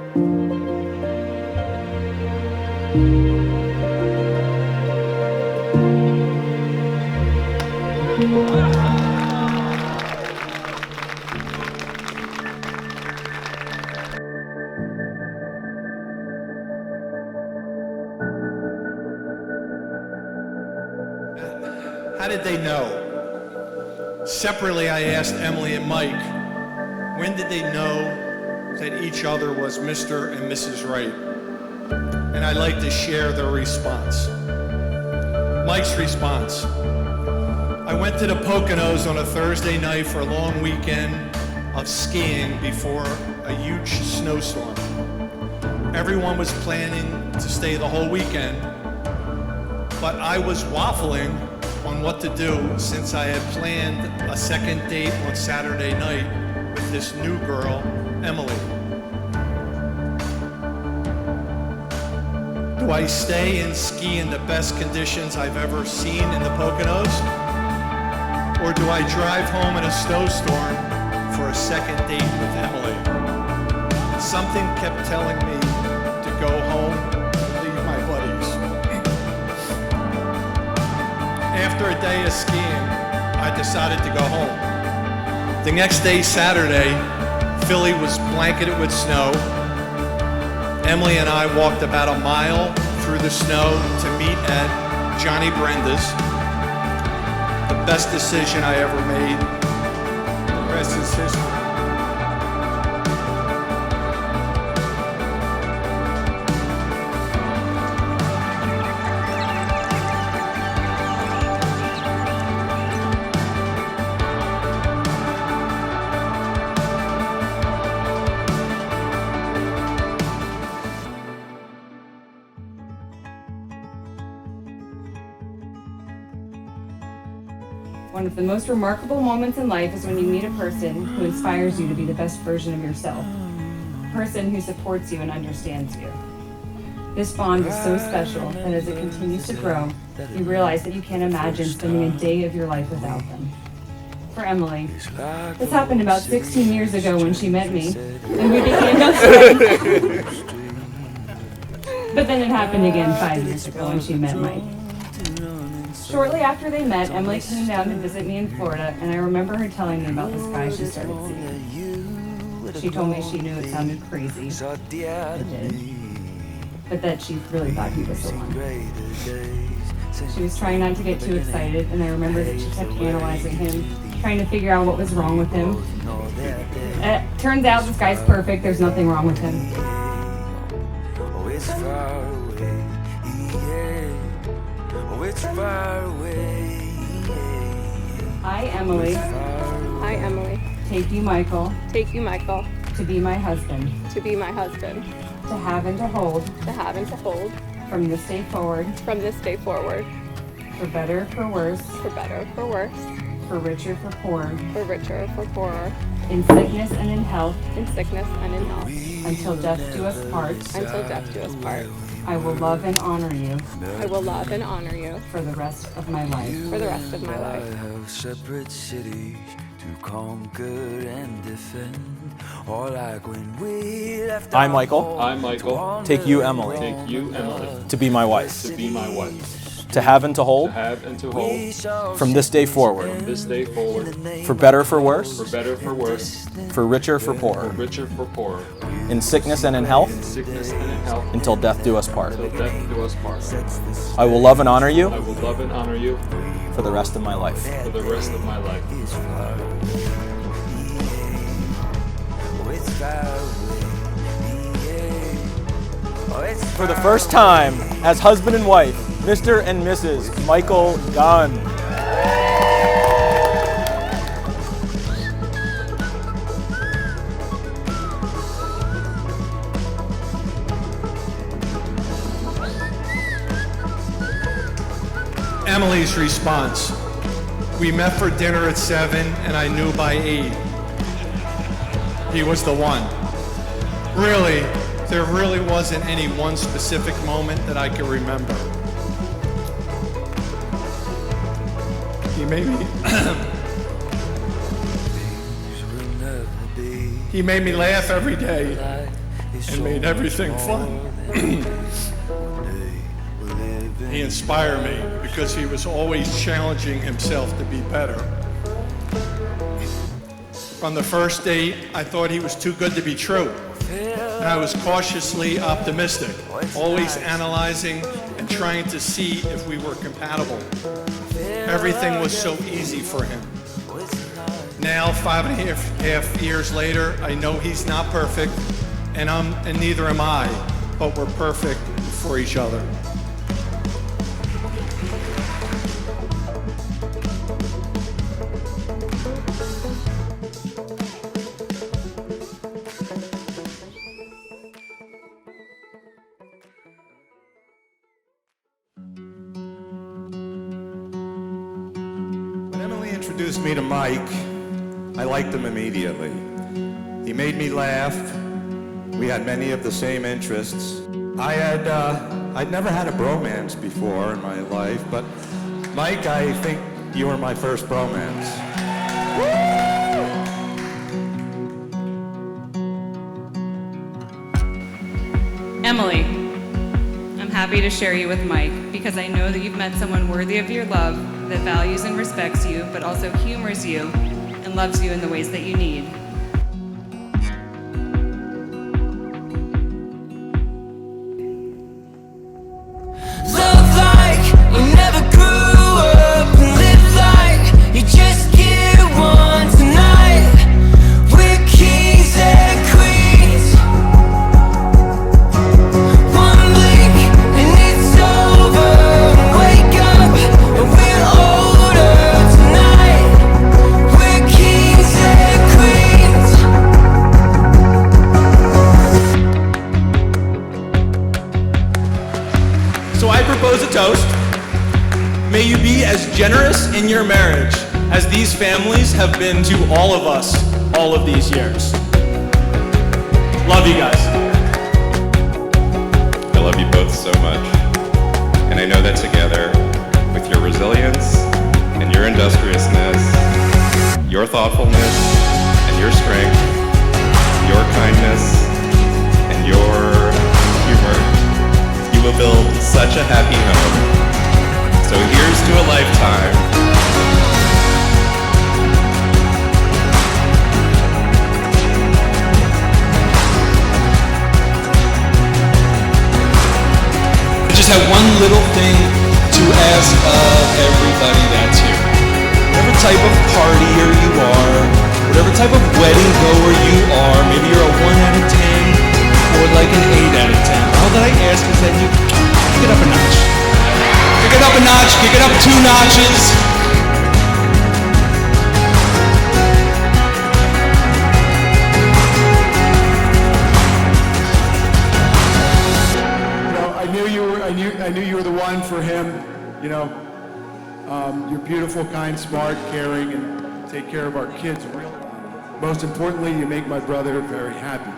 How did they know? Separately, I asked Emily and Mike, when did they know that each other was Mr. and Mrs. Wright? And I'd like to share their response. Mike's response: I went to the Poconos on a Thursday night for a long weekend of skiing before a huge snowstorm. Everyone was planning to stay the whole weekend, but I was waffling on what to do since I had planned a second date on Saturday night with this new girl, Emily. Do I stay and ski in the best conditions I've ever seen in the Poconos? Or do I drive home in a snowstorm for a second date with Emily? Something kept telling me to go home and leave my buddies. After a day of skiing, I decided to go home. The next day, Saturday, Philly was blanketed with snow. Emily and I walked about a mile through the snow to meet at Johnny Brenda's. The best decision I ever made. The rest is history. One of the most remarkable moments in life is when you meet a person who inspires you to be the best version of yourself. A person who supports you and understands you. This bond is so special that as it continues to grow, you realize that you can't imagine spending a day of your life without them. For Emily, this happened about 16 years ago when she met me, and we became best friends. But then it happened again 5 years ago when she met Mike. Shortly after they met, Emily came down to visit me in Florida, and I remember her telling me about this guy she started seeing. She told me she knew it sounded crazy. It did. But that she really thought he was the one. She was trying not to get too excited, and I remember that she kept analyzing him, trying to figure out what was wrong with him. Turns out this guy's perfect. There's nothing wrong with him. I, Emily. I, Emily. Take you, Michael. Take you, Michael. To be my husband. To be my husband. To have and to hold. To have and to hold. From this day forward. From this day forward. For better, for worse. For better, for worse. For richer, for poorer. For richer, for poorer. In sickness and in health. In sickness and in health. Until death do us part. Until death do us part. I will love and honor you. I will love and honor you. For the rest of my life. For the rest of my life. I have separate cities to conquer and defend. Or like when we left. I, Michael. I, Michael. Take you, Emily. Take you, Emily. To be my wife. To be my wife. To have and to hold. To have and to hold. From this day forward. From this day forward. For better, for worse. For better, for worse. For richer, for For poorer. richer, for poorer. In sickness and in health. In sickness and in health. Until death do us part. Until death do us part. I will love and honor you. I will love and honor you. For the rest of my life. For the rest of my life. For the first time, as husband and wife, Mr. and Mrs. Michael Gunn. Emily's response: we met for dinner at 7 and I knew by 8 he was the one. Really, there really wasn't any one specific moment that I can remember. He made me he made me laugh every day. and made everything fun. He inspired me because he was always challenging himself to be better. From the first date, I thought he was too good to be true. And I was cautiously optimistic, always analyzing and trying to see if we were compatible. Everything was so easy for him. Now, 5.5 years later, I know he's not perfect, and neither am I, but we're perfect for each other. When Emily introduced me to Mike, I liked him immediately. He made me laugh. We had many of the same interests. I'd never had a bromance before in my life, but Mike, I think you were my first bromance. Emily, I'm happy to share you with Mike because I know that you've met someone worthy of your love that values and respects you, but also humors you and loves you in the ways that you need. Love like you never grew up and live like you just get one tonight. We're kings and queens. One blink and it's over. Wake up and we're older tonight. We're kings and queens. So I propose a toast. May you be as generous in your marriage as these families have been to all of us all of these years. Love you guys. I love you both so much. And I know that together, with your resilience and your industriousness, your thoughtfulness and your strength, your kindness and your humor, you will build such a happy home. So here's to a lifetime. I just have one little thing to ask of everybody that's here. Whatever type of partier you are, whatever type of wedding goer you are, maybe you're a 1 out of 10 or like an 8 out of 10. All that I ask is that you kick it up a notch. Kick it up a notch, kick it up 2 notches. I knew you were the one for him. You know, you're beautiful, kind, smart, caring, and take care of our kids. Most importantly, you make my brother very happy.